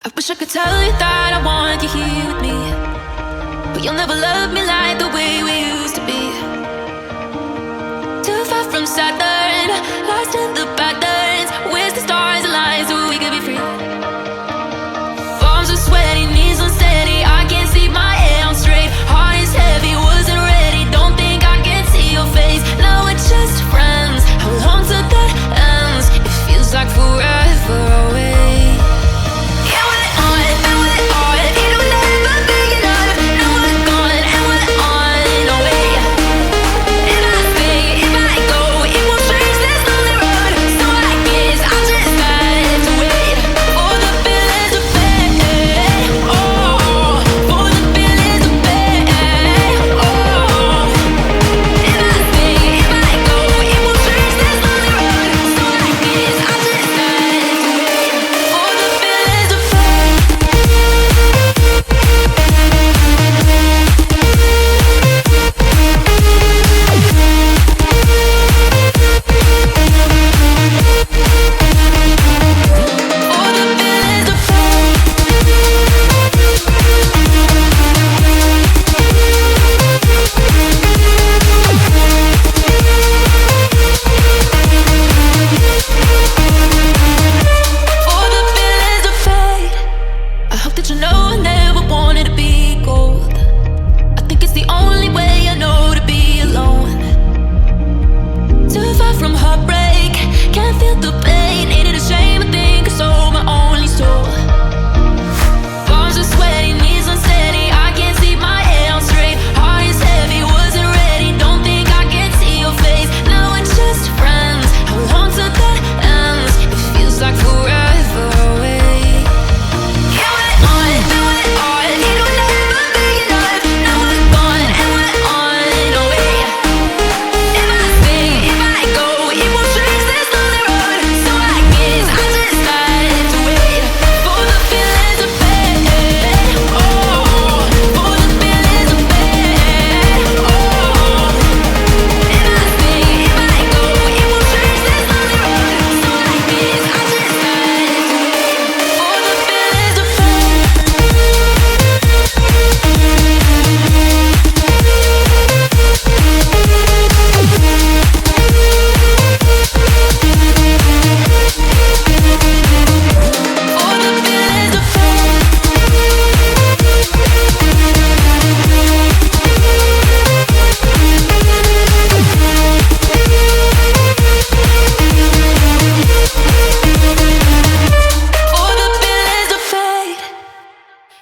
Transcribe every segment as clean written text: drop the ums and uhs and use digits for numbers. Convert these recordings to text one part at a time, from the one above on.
I wish I could tell you that I want you here with me, but you'll never love me like the way we used to be. Too far from Saturn, lost in the patterns. Where's the stars align so we could be free? Palms are sweaty, knees unsteady. I can't see my head on straight. Heart is heavy, wasn't ready. Don't think I can see your face. Now we're just friends. How long till that ends? It feels like forever away.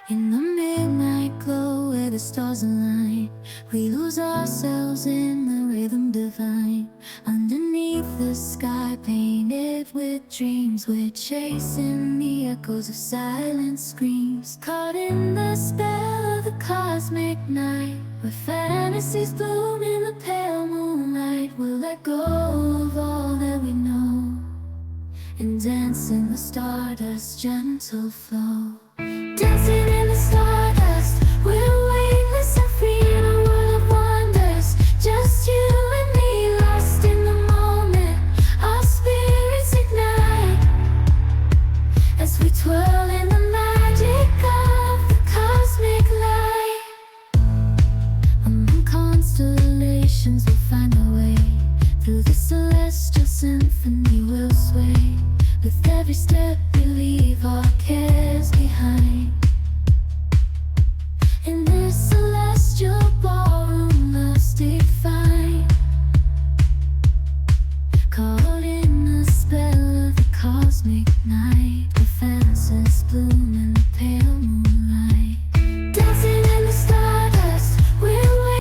In the midnight glow where the stars align, we lose ourselves in the rhythm divine. Underneath the sky painted with dreams, we're chasing the echoes of silent screams. Caught in the spell of the cosmic night, where fantasies bloom in the pale moonlight. We'll let go of all that we know and dance in the stardust's gentle flow. Dancing in the stardust, we're weightless and free in a world of wonders. Just you and me, lost in the moment. Our spirits ignite as we twirl in the magic of the cosmic light. Among constellations we'll find our way. Through the celestial symphony we'll sway. With every step we leave our